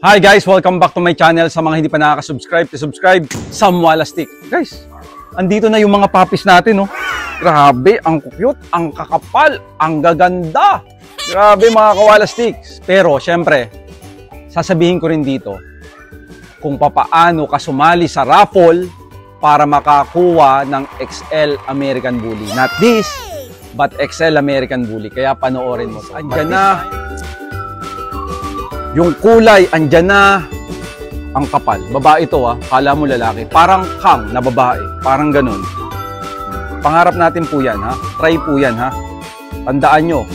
Hi guys! Welcome back to my channel. Sa mga hindi pa nakaka-subscribe, subscribe Sam Walastik. Guys, andito na yung mga puppies natin, oh. Grabe, ang cute, ang kakapal, ang gaganda. Grabe mga kawalastik. Pero, syempre, sasabihin ko rin dito kung papaano ka sumali sa raffle para makakuha ng XL American Bully. Not this, but XL American Bully. Kaya panoorin mo. Andyan na. Yung kulay, andyan na. Ang kapal. Babae ito, ah. Kala mo lalaki. Parang kang na babae. Parang ganun. Pangarap natin po yan, ha. Try po yan, ha. Tandaan nyo.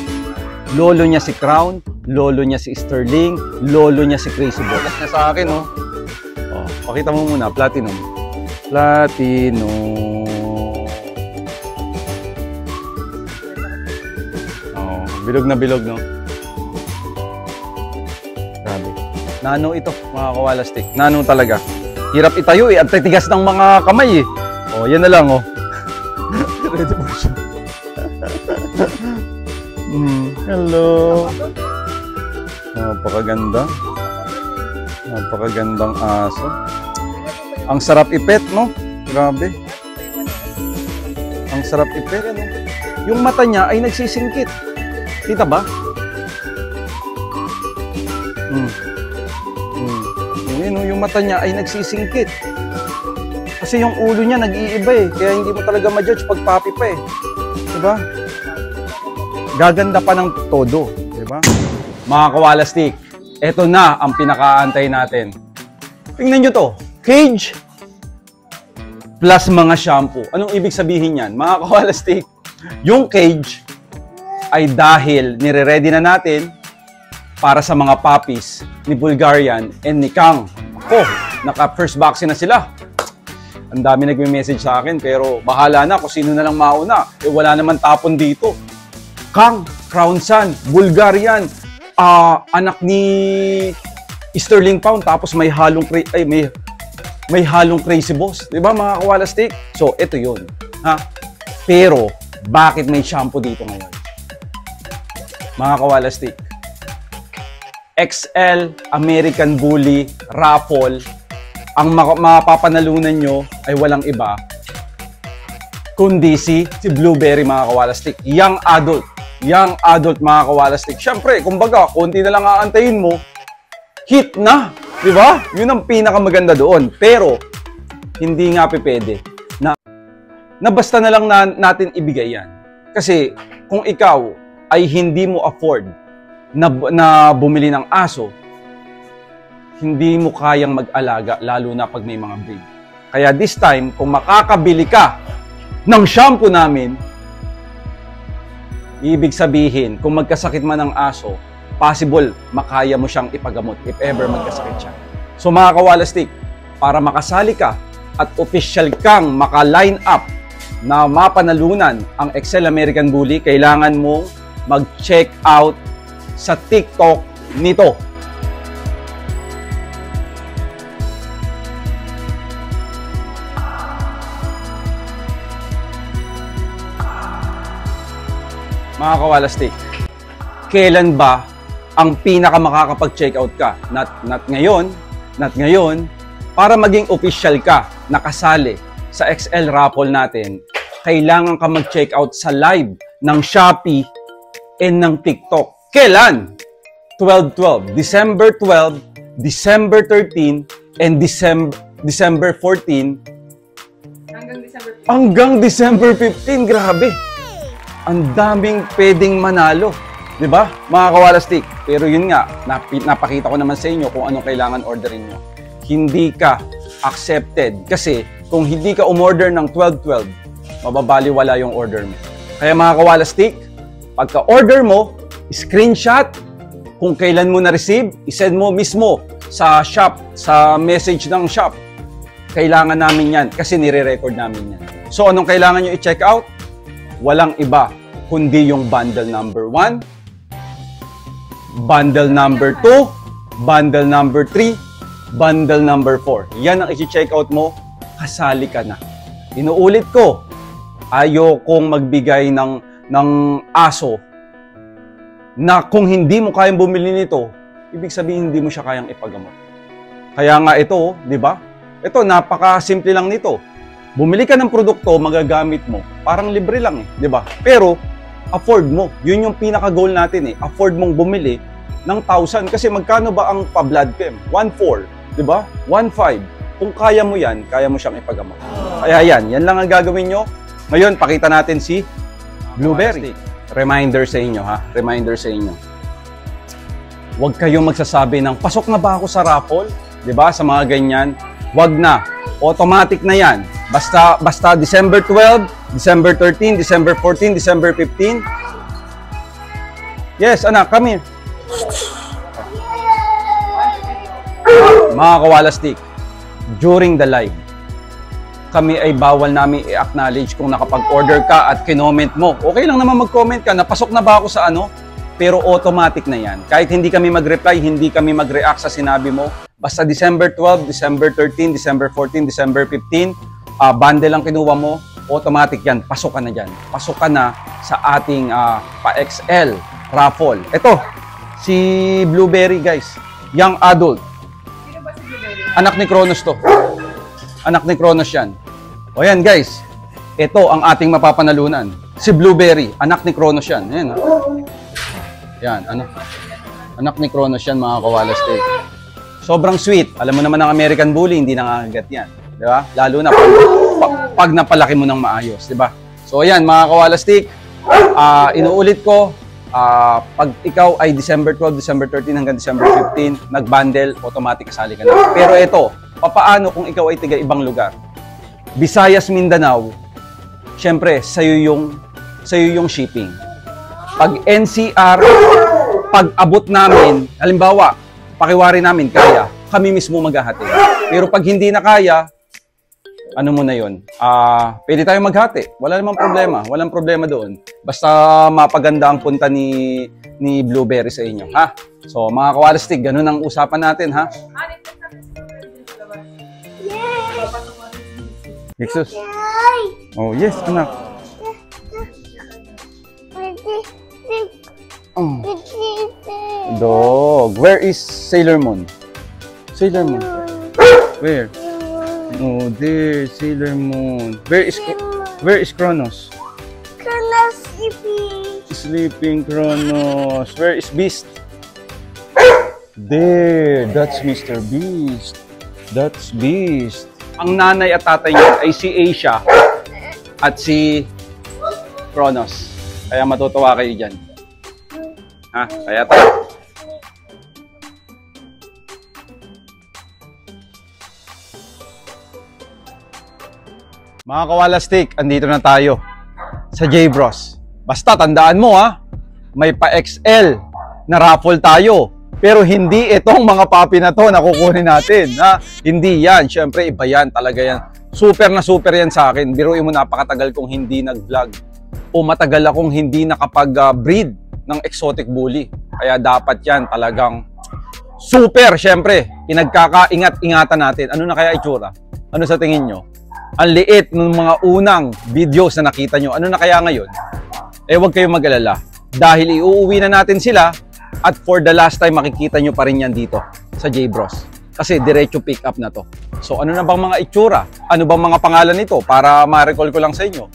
Lolo niya si Crown. Lolo niya si Sterling. Lolo niya si Crazy Ball. Tapos na sa akin, oh. Oh, pakita mo muna. Platinum. Platinum. Oh, bilog na bilog, no. Grabe. Nano ito, mga kawalastik. Nano talaga. Hirap itayo, eh. Ang titigas ng mga kamay, eh. Oh, yan na lang, oh. Ready for siya. Hello. Napakaganda. Napakagandang aso. Ang sarap ipet, no? Grabe. Ang sarap ipet, no? Yung mata niya ay nagsisingkit. Kita ba? Yung mata niya ay nagsisingkit. Kasi yung ulo niya nag-iiba, eh. Kaya hindi mo talaga ma-judge pag puppy pa, eh. Diba? Gaganda pa ng todo. Diba? Mga kawalastik, eto na ang pinakaantay natin. Tingnan nyo to. Cage plus mga shampoo. Anong ibig sabihin yan? Mga kawalastik, yung cage ay dahil nire-ready na natin para sa mga puppies ni Bulgarian and ni Kang. Oh, naka-first vaccine na sila. Ang dami nagme-message sa akin, pero bahala na kung sino na lang mauna. Eh, wala naman tapon dito. Kang, Crown San, Bulgarian, anak ni Sterling Pound, tapos may halong may halong Crazy Boss. Diba mga kawalastik? So, ito yun. Ha? Pero, bakit may shampoo dito ngayon? Mga kawalastik, XL American Bully Raffle, ang mapapanalunan nyo ay walang iba kundi si Blueberry, mga kawalastik. Young adult mga kawalastik. Syempre, kumbaga, konti na lang aantayin mo, hit na, di ba? Yun ang pinakamaganda doon. Pero, hindi nga pwede na basta na lang natin ibigay yan. Kasi, kung ikaw ay hindi mo afford na bumili ng aso, hindi mo kayang mag-alaga, lalo na pag may mga breed. Kaya this time, kung makakabili ka ng shampoo namin, ibig sabihin, kung magkasakit man ang aso, possible makaya mo siyang ipagamot if ever magkasakit siya. So mga kawalastik, para makasali ka at official kang maka-line up na mapanalunan ang XL American Bully, kailangan mong mag-check out sa TikTok nito. Mga kawalastik, kailan ba ang pinaka makakapag-check out ka? Not ngayon, para maging official ka, nakasali sa XL raffle natin, kailangan ka mag-check out sa live ng Shopee and ng TikTok. Kailan? 12-12. December 12, December 13, and December 14. Hanggang December 15. Grabe. Ang daming pwedeng manalo. Diba? Mga kawalastik. Pero yun nga, napakita ko naman sa inyo kung anong kailangan orderin nyo. Hindi ka accepted. Kasi kung hindi ka umorder ng 12-12, mababaliwala yung order mo. Kaya mga kawalastik, pagka-order mo, screenshot kung kailan mo na-receive, isend mo mismo sa shop, sa message ng shop. Kailangan namin yan kasi nire-record namin yan. So, anong kailangan nyo i-check out? Walang iba kundi yung bundle number 1, bundle number 2, bundle number 3, bundle number 4. Yan ang i-check out mo, kasali ka na. Inuulit ko, ayokong magbigay ng aso na kung hindi mo kayang bumili nito, ibig sabihin hindi mo siya kayang ipagamot. Kaya nga ito, di ba? Ito, napaka-simple lang nito. Bumili ka ng produkto, magagamit mo. Parang libre lang eh, di ba? Pero, afford mo. Yun yung pinaka-goal natin eh. Afford mong bumili ng 1,000. Kasi magkano ba ang pa-blood chem? 1,400, di ba? 1,500. Kung kaya mo yan, kaya mo siyang ipagamot. Kaya yan lang ang gagawin nyo. Ngayon, pakita natin si Blueberry. Reminder sa inyo ha, reminder sa inyo. Huwag kayong magsasabi ng, pasok na ba ako sa raffle? Di ba? Sa mga ganyan. Huwag na. Automatic na yan. Basta December 12, December 13, December 14, December 15. Yes, anak, come here. Mga kawalastik, during the live, kami ay bawal namin i-acknowledge kung nakapag-order ka at kinoment mo. Okay lang naman mag-comment ka, napasok na ba ako sa ano? Pero automatic na yan. Kahit hindi kami mag-reply, hindi kami mag-react sa sinabi mo. Basta December 12, December 13, December 14, December 15, bundle ang kinuha mo, automatic yan. Pasok ka na dyan. Pasok ka na sa ating pa-XL raffle. Ito, si Blueberry guys. Young adult. Sino ba si Blueberry? Anak ni Kronos to. Anak ni Kronos yan. O yan guys, ito ang ating mapapanalunan. Si Blueberry, anak ni Kronos yan. Ayan, ha? Yan, anak ni Kronos yan mga kawalastik. Sobrang sweet. Alam mo naman ang American Bully, hindi nangangagat yan. Di ba? Lalo na pag napalaki mo ng maayos. Di ba? So ayan mga kawalastik, inuulit ko, pag ikaw ay December 12, December 13 hanggang December 15, nag-bundle, automatic kasali ka na. Pero ito, papaano kung ikaw ay tiga ibang lugar? Visayas, Mindanao, syempre, sa'yo yung shipping. Pag NCR, pag abot namin, halimbawa, pakiwari namin, kaya, kami mismo maghahati. Pero pag hindi na kaya, ano mo na yun? Pwede tayong maghati. Wala namang problema. Walang problema doon. Basta mapaganda ang punta ni Blueberry sa inyo. Ha? So, mga kawalastik, ganun ang usapan natin, ha? Jesus. Oh, yes, anak. Oh. Dog. Where is Sailor Moon? Sailor Moon. Where? Oh, there, Sailor Moon. Where is Kronos? Kronos sleeping. Sleeping Kronos. Where is Beast? There, that's Mr. Beast. That's Beast. Ang nanay at tatay niya ay si Asia at si Kronos. Kaya matutuwa kayo dyan. Ha? Kaya tayo. Mga kawalastik, andito na tayo sa J-Bros. Basta tandaan mo ha, may pa-XL na raffle tayo. Pero hindi itong mga papi na to na kukunin natin. Ha? Hindi yan. Siyempre, iba yan. Talaga yan. Super na super yan sa akin. Biruin mo, napakatagal kong hindi nag-vlog. O matagal akong hindi nakapag-breed ng exotic bully. Kaya dapat yan talagang super. Siyempre, pinagkakaingat-ingatan natin. Ano na kaya itsura? Ano sa tingin nyo? Ang liit ng mga unang videos na nakita nyo. Ano na kaya ngayon? Eh, huwag kayong mag-alala. Dahil iuuwi na natin sila. At for the last time, makikita nyo pa rin yan dito sa J-Bros. Kasi diretso pick up na to. So ano na bang mga itsura? Ano bang mga pangalan nito? Para ma-recall ko lang sa inyo.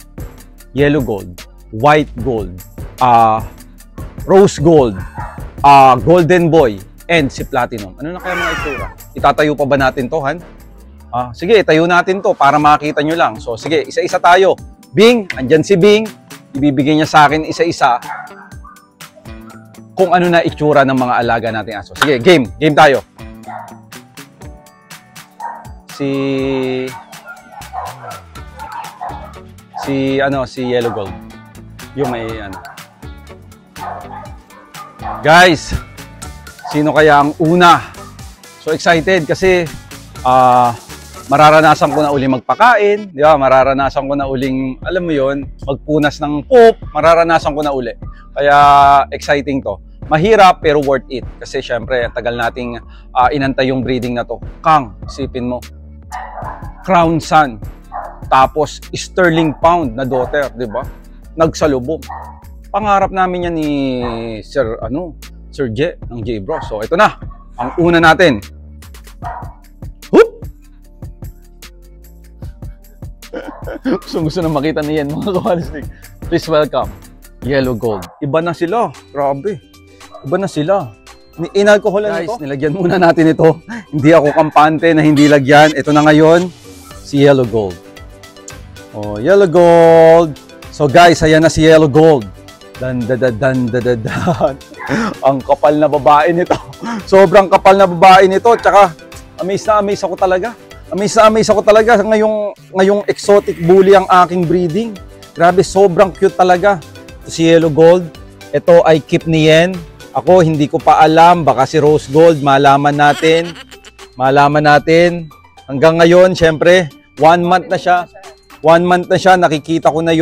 Yellow gold, white gold, rose gold, golden boy, and si platinum. Ano na kaya mga itsura? Itatayo pa ba natin to, Han? Sige, itayo natin to para makita nyo lang. So sige, isa-isa tayo. Bing, andyan si Bing. Ibibigay niya sa akin isa-isa kung ano na itsura ng mga alaga nating aso. Sige, game tayo. Si yellow gold. Yung may ano. Guys, sino kaya ang una? So excited kasi mararanasan ko na uli magpakain, di ba? Mararanasan ko na uling, alam mo yon, magpunas ng poop, mararanasan ko na uli. Kaya exciting to. Mahirap pero worth it. Kasi syempre, tagal nating inantay yung breeding na to. Kang, isipin mo. Crown Sun. Tapos Sterling Pound na daughter, di ba? Nagsalubong. Pangarap namin yan ni Sir J ng J Bros. So ito na, ang una natin. Hoop! Gusto na makita niyan mga kawalistik. Please welcome, Yellow Gold. Iba na sila, grabe. Iba na sila. Inalkoholan ito. Guys, nilagyan muna natin ito. Hindi ako kampante na hindi lagyan. Ito na ngayon, si Yellow Gold. Oh, Yellow Gold. So guys, ayan na si Yellow Gold. Dan. Ang kapal na babae nito. Sobrang kapal na babae nito. Tsaka, amaze na amaze ako talaga. Amaze na amaze ako talaga. Ngayong exotic bully ang aking breeding. Grabe, sobrang cute talaga. Ito si Yellow Gold. Ito ay keep ni Yen. Ako, hindi ko pa alam. Baka si Rose Gold, malaman natin. Malaman natin. Hanggang ngayon, syempre, 1 month na siya. 1 month na siya. Nakikita ko na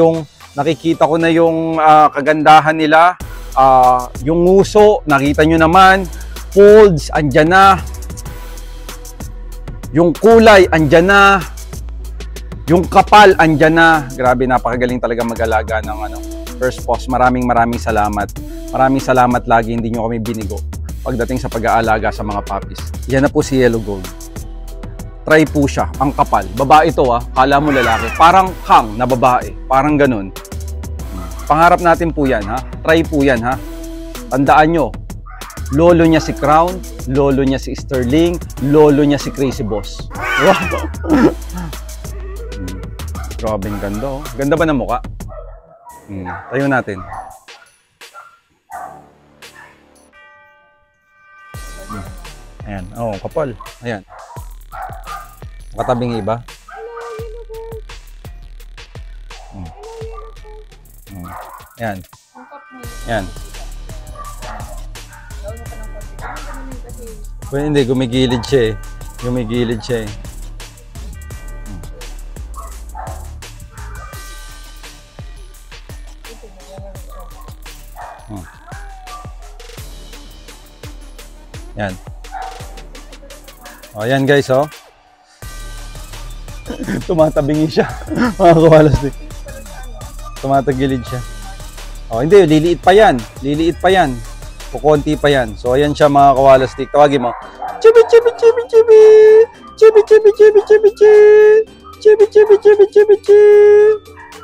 yung kagandahan nila. Yung nguso, nakita nyo naman. Folds, andyan na. Yung kulay, andyan na. Yung kapal, andyan na. Grabe, napakagaling talaga mag-alaga ng First Boss. Maraming salamat. Maraming salamat lagi, hindi nyo kami binigo pagdating sa pag-aalaga sa mga puppies. Yan na po si Yellow Gold. Try po siya, ang kapal. Babae ito kala mo lalaki. Parang Kang na babae. Parang ganun. Pangarap natin po yan, ha? Try po yan, ha? Tandaan nyo, lolo niya si Crown, lolo niya si Sterling, lolo niya si Crazy Boss. Wow! Grabe, ganda, Ganda ba ng mukha? Tayo natin. Ayan, kapal. Ayan. Katabing iba. Ayan. Ayan. Well, hindi, gumigilid siya eh. Gumigilid siya eh. Yan. O, yan guys, tumatabingi siya. Mga kawalastik. Tumatagilid siya. O, hindi, liliit pa yan. Liliit pa yan. Kukunti pa yan. So, ayan siya mga kawalastik. Tawagin mo. Chibi, chibi, chibi, chibi. Chibi, chibi, chibi, chibi, chibi. Chibi, chibi, chibi, chibi, chibi.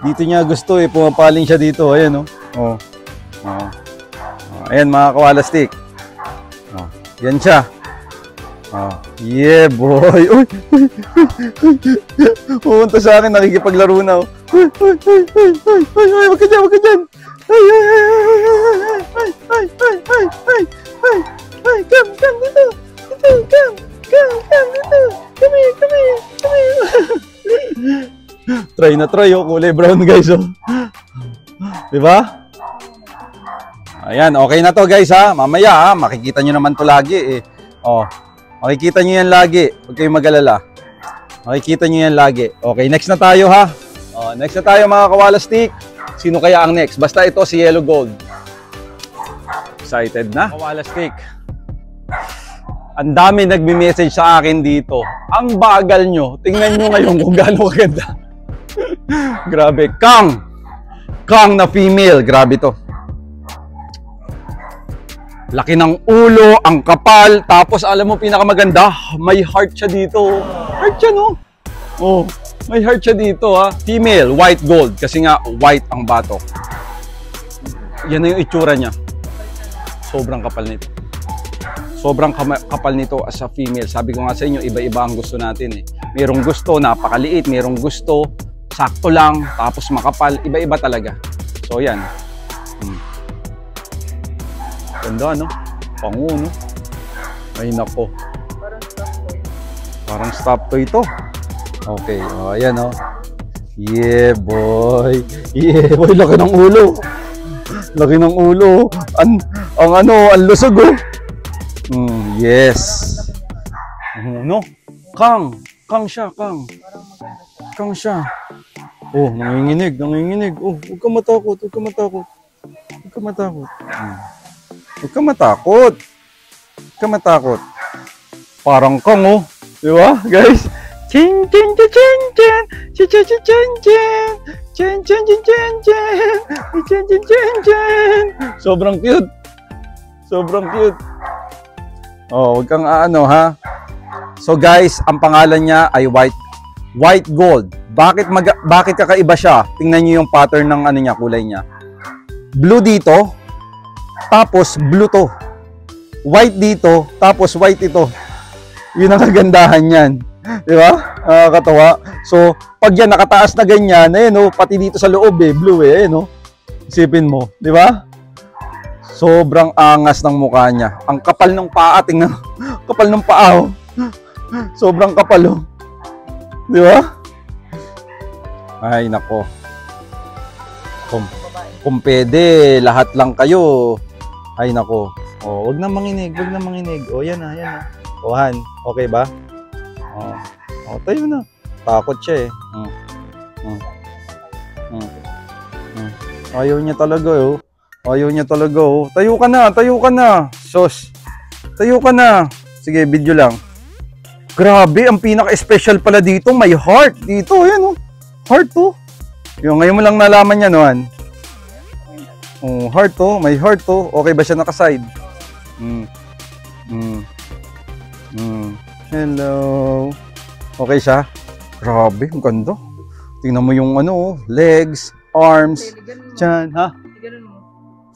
Dito niya gusto eh. Pumapaling siya dito. Ayan, Ayan mga kawalastik. Yan siya. Yeah, boy. Uy. Pumunta sa akin, nakikipaglaro na. Uy, wag ka dyan, wag ka dyan. Come dito. Come dito. Come here. Try na try, kulay brown guys, Diba? Ayan, okay na to guys ha. Mamaya makikita nyo naman to lagi eh. Makikita nyo yan lagi. Huwag kayong mag-alala. Makikita nyo yan lagi. Okay, next na tayo ha. Next na tayo mga kawalastik. Sino kaya ang next? Basta ito si Yellow Gold. Excited na? Kawalastik. Ang dami nagme-message sa akin dito. Ang bagal nyo. Tingnan nyo ngayon kung gaano kaganda. Grabe. Kang na female. Grabe to. Laki ng ulo, ang kapal, tapos alam mo pinakamaganda, may heart siya dito. Heart siya, no? May heart siya dito, ha? Female, white gold, kasi nga white ang batok. Yan na yung itsura niya. Sobrang kapal nito. Sobrang kapal nito as a female. Sabi ko nga sa inyo, iba-iba ang gusto natin eh. Merong gusto, napakaliit. Merong gusto, sakto lang, tapos makapal. Iba-iba talaga. So, yan. Ganda, no? Pango, no? Ay, nako. Parang stop toy ito. Okay, ayan, Yeah, boy. Yeah, boy, laki ng ulo. Laki ng ulo. Ang lusog, yes. No? Kang siya. Kang siya. Nanginginig. Huwag ka matakot. Huwag ka matakot. Parang Kang, di ba, guys? Chin. Sobrang cute. Sobrang cute. Oh, wag kang ha. So guys, ang pangalan niya ay white gold. Bakit kakaiba siya? Tingnan niyo yung pattern ng ano niya, kulay niya. Blue dito, tapos blue to. White dito, tapos white ito. Yun ang kagandahan niyan. Di ba? Nakakatawa. So, pag yan nakataas na ganyan, pati dito sa loob blue Isipin mo, di ba? Sobrang angas ng mukha niya. Ang kapal ng paa, tingnan. Kapal ng paa, oh. Sobrang kapal, oh. Di ba? Ay, nako. Kung pwede, lahat lang kayo. Ay, nako. Oh, wag na manginig. Oh, yan na. Oh, Han, okay ba? Oh, tayo na. Takot siya, Ayaw niya talaga, oh. Tayo ka na. Sos. Tayo ka na. Sige, video lang. Grabe, ang pinaka-special pala dito, may heart dito. Ayan, oh. Heart, oh. Yung ngayon mo lang nalaman yan, Han. Oh, heart, oh. May heart, oh. Okay ba siya naka-side? Hello. Okay siya? Grabe, ang ganda. Tingnan mo yung legs, arms, tiyan, ha?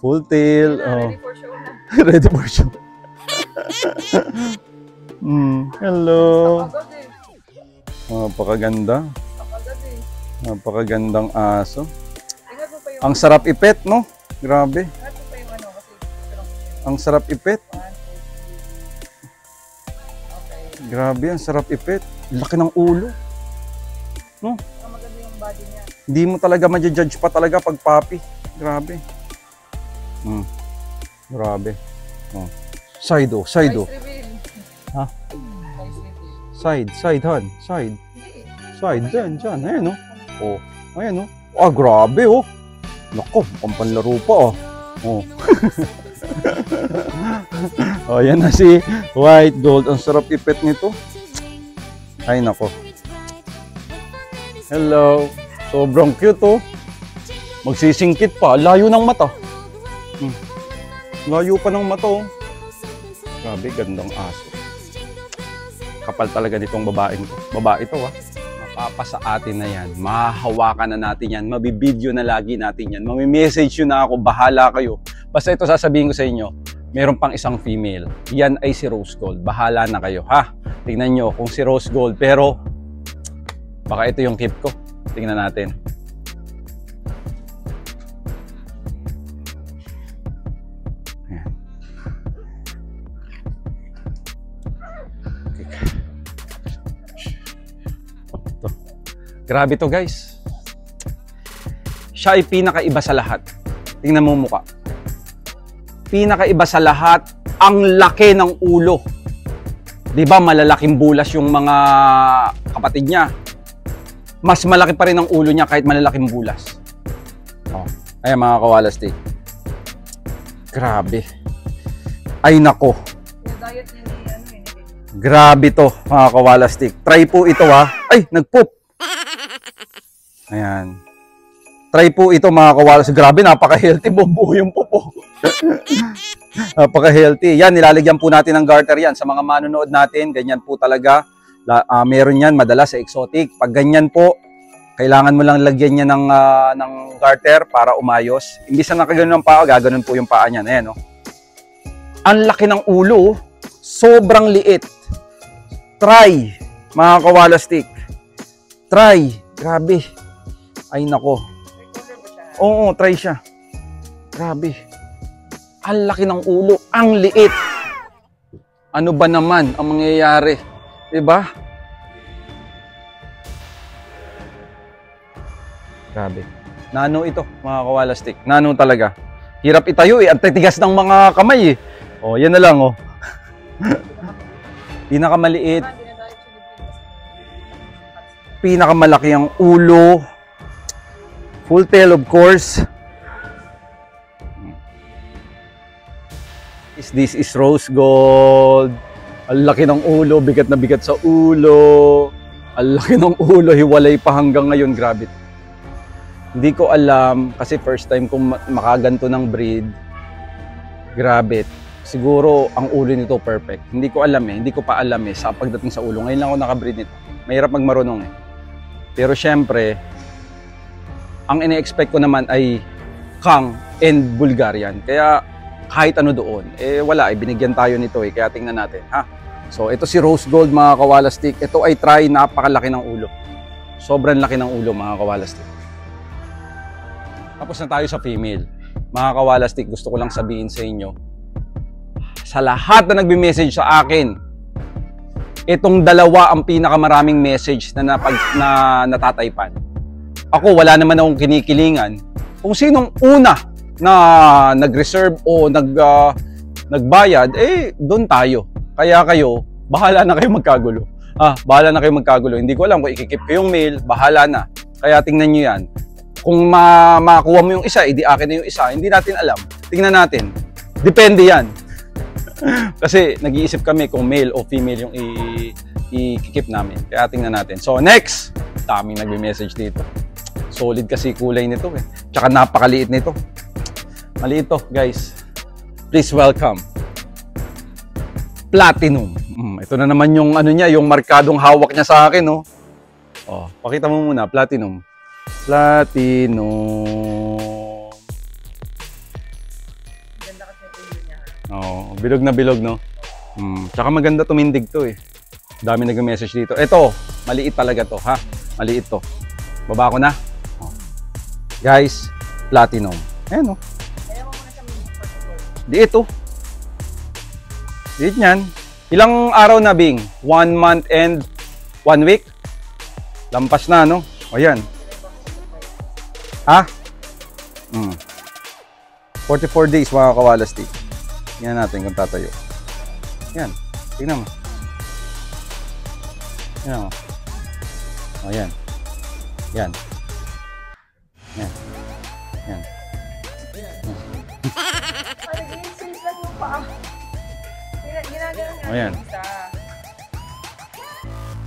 Full tail. Oh. Ready for show na. Ready for show. Hello. Napakaganda. Napakagandang aso. Ang sarap ipet, no? Grabe. Ang sarap ipet. Grabe, ang sarap ipet. Laki ng ulo. No? Maganda yung body niya. Hindi mo talaga ma-judge pa talaga pag puppy. Grabe. Grabe. Oh. Side, oh. Ha? Side, Han. Side. Dyan. Ayan, oh. Oh. Ayan, oh. Ah, grabe, oh. Nako, ang panlaro pa, oh. Oh. Oh, yan na si white gold. Ang sarap ipet nito. Ay, nako. Hello. Sobrang cute, oh. Magsisingkit pa. Layo ng mata. Layo pa ng mata, oh. Grabe, gandang aso. Kapal talaga nitong babaeng to. Babae to, ha. Mapapasa atin na yan. Mahahawakan na natin yan. Mabibideo na lagi natin yan. Mamimessage yun na ako. Bahala kayo. Basta ito sasabihin ko sa inyo. Meron pang isang female. Yan ay si Rose Gold. Bahala na kayo, ha. Tingnan nyo kung si Rose Gold. Pero, baka ito yung keep ko. Tingnan natin. Grabe to, guys. Siya ay pinakaiba sa lahat. Tingnan mo mukha. Pinakaiba sa lahat, ang laki ng ulo. 'Di ba malalaking bulas yung mga kapatid niya? Mas malaki pa rin ang ulo niya kahit malalaking bulas. Oh, ayan mga kawalastik. Grabe. Ay nako. Diet niya ni Grabe to, mga kawalastik. Try po ito, ha. Ay, nagpoop. Ayan. Try po ito, mga kawalastik. Grabe, napaka-healthy. Buo yung popo. Napaka-healthy. Yan, nilalagyan po natin ng garter yan. Sa mga manonood natin, ganyan po talaga. Meron yan madalas sa exotic. Pag ganyan po, kailangan mo lang lagyan niya ng garter para umayos. Imbis na nakaganon ng paa, gaganon po yung paa niyan. Ayan, no? Ang laki ng ulo, sobrang liit. Try, mga kawalastik. Try. Grabe. Ay, nako. Oo, try siya. Grabe. Ang laki ng ulo. Ang liit. Ano ba naman ang mangyayari? Diba? Grabe. Nano ito, mga kawalastik. Nano talaga. Hirap itayo eh. Ang titigas ng mga kamay eh. Oh, yan na lang oh. Pinakamaliit. Pinakamalaki ang ulo. Full tail, of course. This is Rose Gold. Ang laki ng ulo, bigat na bigat sa ulo. Ang laki ng ulo, hiwalay pa hanggang ngayon. Grabe. Hindi ko alam kasi first time kong makaganto ng breed. Grabe. siguro ang ulo nito perfect. Hindi ko alam eh, hindi ko pa alam eh sa pagdating sa ulo. Ngayon lang ako nakabreed nito. Mahirap magmarunong eh. Pero syempre, ang ine-expect ko naman ay Kang and Bulgarian. Kaya kahit ano doon, eh wala, eh binigyan tayo nito eh. Kaya tingnan natin, ha? So ito si Rose Gold mga kawalastik. Ito ay try, napakalaki ng ulo. Sobrang laki ng ulo mga kawalastik. Tapos na tayo sa female. Mga kawalastik, gusto ko lang sabihin sa inyo, sa lahat na nagbe-message sa akin, itong dalawa ang pinakamaraming message na natataypan. Ako, wala naman akong kinikilingan. Kung sinong una na nag-reserve o nagbayad, eh, doon tayo. Kaya kayo, bahala na kayo magkagulo. Bahala na kayo magkagulo. Hindi ko alam kung ikikip ko yung mail, bahala na. Kaya tingnan nyo yan. Kung makuha mo yung isa, edi akin na yung isa. Hindi natin alam. Tingnan natin. Depende yan. Kasi nag-iisip kami kung male o female yung i-keep namin. Kaya tingnan natin. So next, daming nagme-message dito. Solid kasi kulay nito eh. Tsaka napakaliit nito. Maliit to, guys. Please welcome Platinum. Ito na naman yung ano niya, yung markadong hawak niya sa akin, no. Oh, pakita mo muna, Platinum. Platinum. Oh, bilog na bilog, no? Tsaka maganda tumindig to eh. Dami nag-message dito. Ito, maliit talaga to, ha? Maliit to. Baba ko na. Oh. Guys, Platinum. Ayan, no? Di ito. Di yan. Ilang araw na, Bing? 1 month and 1 week? Lampas na, no? O yan. Ha? 44 days, mga kawalastik. Tingnan natin kung tatayo. Yan. Tingnan mo. Tingnan mo. O, yan. Yan. Yan. Yan. O, yan.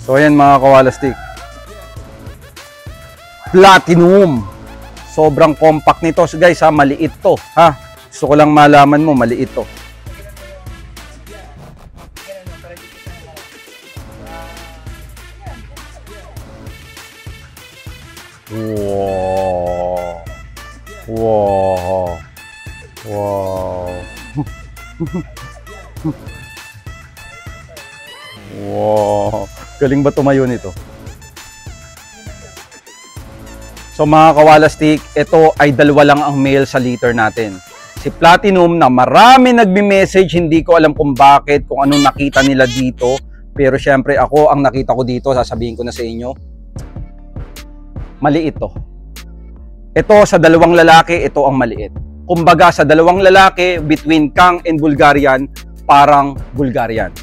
So, ayan mga kawalastik. Platinum. Sobrang compact nito. So, guys, ha, maliit to. Ha? Gusto ko lang malaman mo, maliit to. Wow. Wow. Wow. Wow. Galing ba tumayo nito? So mga kawalastik, ito ay dalawa lang ang male sa litter natin. Si Platinum na marami nagbi-message, hindi ko alam kung bakit, kung anong nakita nila dito. Pero syempre ako, ang nakita ko dito, sasabihin ko na sa inyo, maliit to. Ito sa dalawang lalaki, ito ang maliit. Kumbaga sa dalawang lalaki, between Kang and Bulgarian, parang Bulgarian.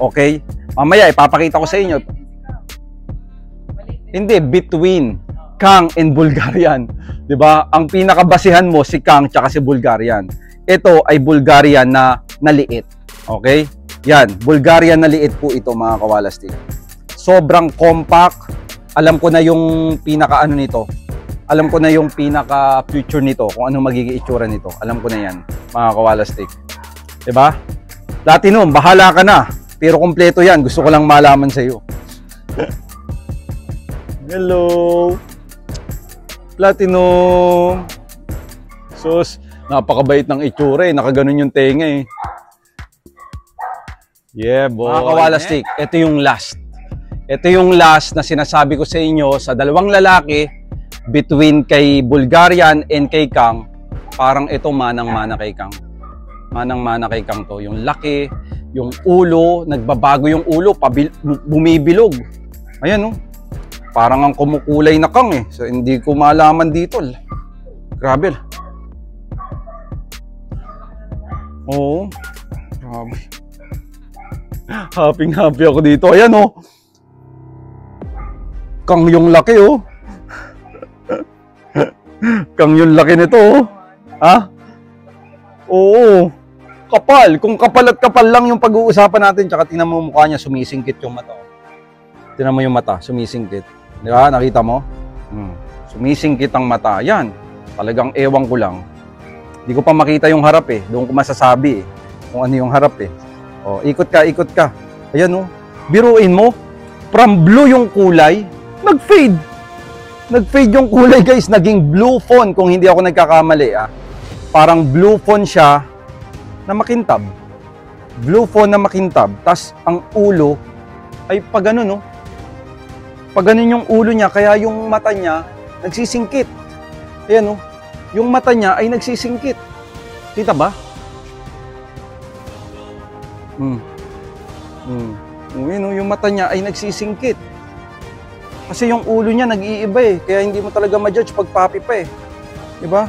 Okay? Mamaya ipapakita ko sa inyo. Hindi, between Kang and Bulgarian. 'Di ba? Ang pinakabasihan mo si Kang tsaka si Bulgarian. Ito ay Bulgarian na naliit. Okay? Yan, Bulgarian na liit po ito mga kawalastik. Sobrang compact. Alam ko na yung pinaka-ano nito. Alam ko na yung pinaka-future nito, kung anong magiging itsura nito. Alam ko na yan, mga kawalastik. Diba? Platinum, bahala ka na. Pero kompleto yan. Gusto ko lang malaman sa iyo. Hello. Platinum. Sus, napakabait ng itsura eh. Nakaganon yung tenga eh. Yeah, boy. Mga kawalastik, ito yung last. Ito yung last na sinasabi ko sa inyo sa dalawang lalaki between kay Bulgarian and kay Kang. Parang ito manang-mana kay Kang. Manang-mana kay Kang to. Yung laki, yung ulo, nagbabago yung ulo, bumibilog. Ayan, no? Parang ang kumukulay na Kang eh. So, hindi ko malaman dito. Grabe. Oo. Grabe. Happy ako dito. Ayan, oh. Kang yung laki, oh. Kang yung laki nito, oh. Ha? Oo. Kapal. Kung kapal at kapal lang yung pag-uusapan natin, tsaka tingnan mo mukha niya, sumisingkit yung mata. Tingnan mo yung mata, sumisingkit. Di ba? Nakita mo? Sumisingkit ang mata. Yan. Talagang ewan ko lang. Hindi ko pa makita yung harap eh. Doon ko masasabi eh. kung ano yung harap eh. O, ikot ka, ikot ka. Ayan o. Biruin mo, from blue yung kulay, nag-fade. Nag-fade yung kulay guys, naging blue phone kung hindi ako nagkakamali ah. Parang blue phone siya na makintab. Blue phone na makintab. Tas ang ulo ay pag ganun no. Pag ganun yung ulo niya, kaya yung mata niya nagsisingkit. Ayan no. Yung mata niya ay nagsisingkit. Kita ba? Yung mata niya ay nagsisingkit. Kasi yung ulo niya nag-iiba eh. Kaya hindi mo talaga ma-judge pag papi pa eh. Diba?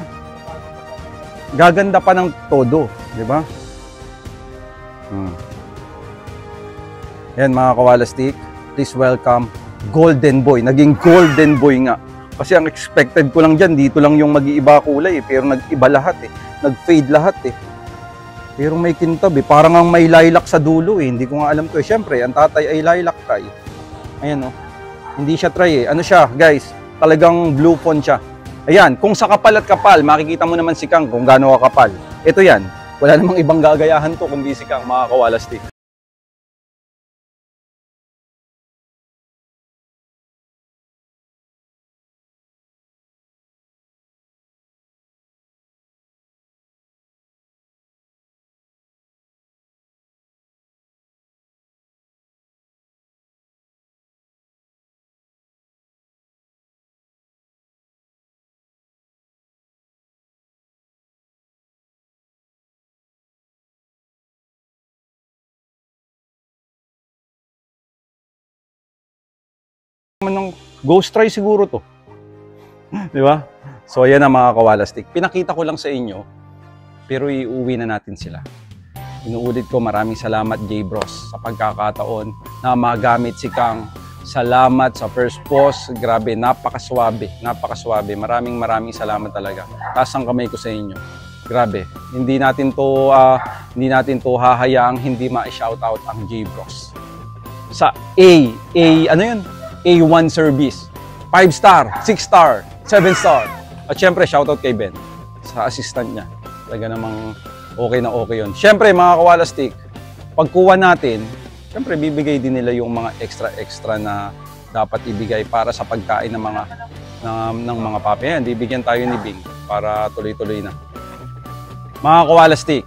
Gaganda pa ng todo. Diba? Ayan mga kawalastik. Please welcome Golden Boy. Naging Golden Boy nga. Kasi ang expected ko lang dyan, dito lang yung mag-iiba kulay eh. Pero nag-iba lahat eh. Nag-fade lahat eh. Pero may kintab eh. Parang ang may lilac sa dulo eh. Hindi ko nga alam ko eh. Siyempre, ang tatay ay lilac ka eh. Ayan oh. Hindi siya try eh. Ano siya, guys? Talagang blue phone siya. Ayan, kung sa kapal at kapal, makikita mo naman si Kang kung gaano kakapal. Ito yan. Wala namang ibang gagayahan to kundi si Kang, mga kawalastik. Ng ghost try siguro to. Di ba? So ayan na mga kawalastik. Pinakita ko lang sa inyo, pero iuwi na natin sila. Inuulit ko, maraming salamat J-Bros sa pagkakataon na magamit si Kang. Salamat sa first post. Grabe, napakaswabe. Napakaswabe. Maraming salamat talaga. Taas ang kamay ko sa inyo. Grabe. Hindi natin to hahayaang hindi ma-shoutout ang J-Bros. Sa ano yun? A1 service, 5 star, 6 star, 7 star. At syempre, shoutout kay Ben sa assistant niya. Talaga namang okay na okay yun. Syempre, mga kawalastik, pagkuha natin, syempre, bibigay din nila yung mga extra na dapat ibigay para sa pagkain ng mga papi. Ayan, bibigyan tayo ni Bing para tuloy-tuloy na. Mga kawalastik,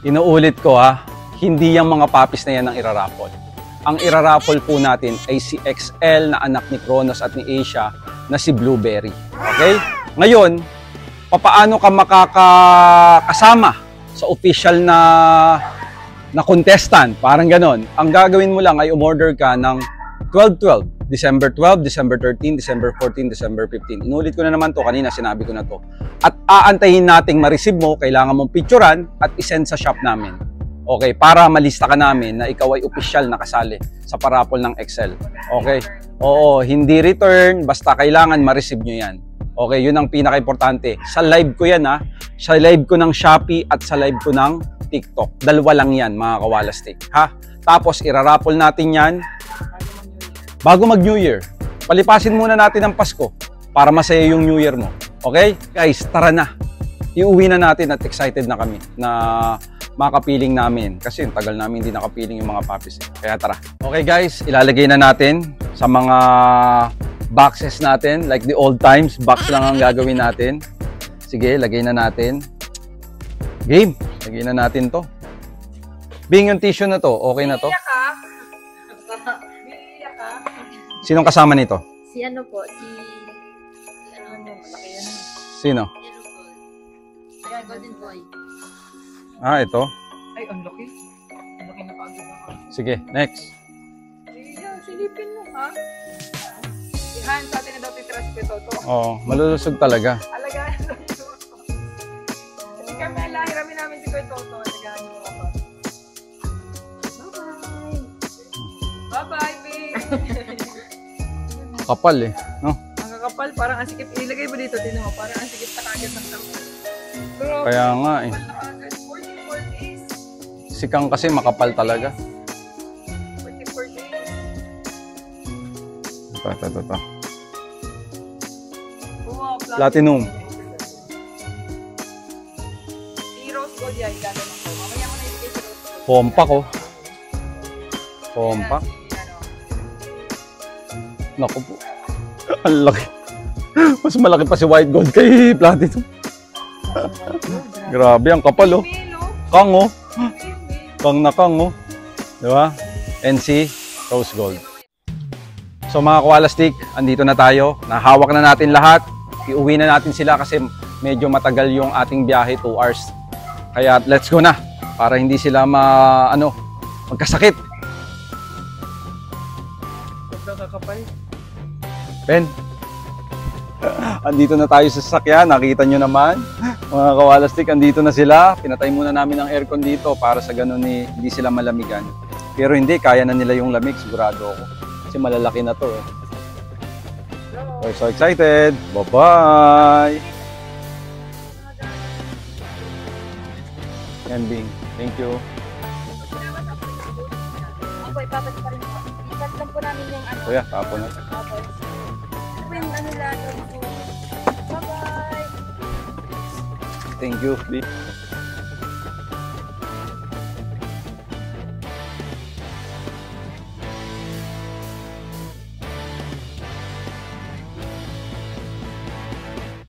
inuulit ko hindi yung mga papis na yan ang iraraffle. Ang iraraffle po natin ay si XL na anak ni Kronos at ni Asia na si Blueberry. Okay? Ngayon, papaano ka makakasama sa official na contestant? Parang ganon. Ang gagawin mo lang ay umorder ka ng 12-12. December 12, December 13, December 14, December 15. Inulit ko na naman to kanina, sinabi ko na to. At aantayin nating ma-receive mo, kailangan mong picturean at isend sa shop namin. Okay, para malista ka namin na ikaw ay opisyal na kasali sa parapol ng Excel. Okay? Oo, hindi return, basta kailangan ma-receive nyo yan. Okay, yun ang pinaka-importante. Sa live ko yan sa live ko ng Shopee at sa live ko ng TikTok. Dalawa lang yan, mga kawalastik. Tapos, iraraffle natin yan bago mag-New Year. Palipasin muna natin ang Pasko para masaya yung New Year mo. Okay? Guys, tara na. Iuwi na natin at excited na kami na makapiling namin kasi yung tagal namin hindi nakapiling yung mga puppies. Kaya tara. Okay guys, ilalagay na natin sa mga boxes natin like the old times. Box lang ang gagawin natin. Sige, lagay na natin. Game, lagay na natin to. Bing, yung tissue na to, okay na to? Biyak ka. Sinong kasama nito? Si ano po, si ano, malaki yan. Sino? Ayan, Golden Boy. Ito. Ay, ang laki. Ang laki na pagod na ka. Sige, next. Silipin mo, ha? Ihan, sa atin na daw titira si Petoto. Oo, malulusog talaga. Alagaan mo. Si Carmela, hiramin namin si Petoto. Alagaan mo ako. Bye-bye, babe. Kapal eh, no? Ang kakapal, parang ang sikip. Ilagay mo dito, tinan mo. Parang ang sikip na kagad ng tao. Kaya nga eh. 44 days. Si Kang kasi makapal talaga. 44 days. Ito. Wow, Platinum. Si Rose Gold yan, gano'n ako. Compact oh. Compact. Naku po. Ang laki. Mas malaki pa si white gold kay platinum. Grabe, ang kapal oh. Kang oh. Kang na kang oh. Diba? NC Rose Gold. So mga koala stick, andito na tayo. Nahawak na natin lahat. Iuwi na natin sila kasi medyo matagal yung ating biyahe, 2 hours. Kaya let's go na para hindi sila magkasakit. Ben, andito na tayo sa sasakyan. Nakita nyo naman, mga kawalastik, andito na sila. Pinatay muna namin ang aircon dito para sa ganun hindi sila malamigan. Pero hindi, kaya na nila yung lamig, sigurado ako. Kasi malalaki na to eh. We're so excited. Bye-bye! Yan, Bing. Thank you. Opo, ipapat pa rin po. Ikat lang po namin yung ano. Kuya, tapon na. Opo. When ano lang po. Bye-bye! Thank you, Bing.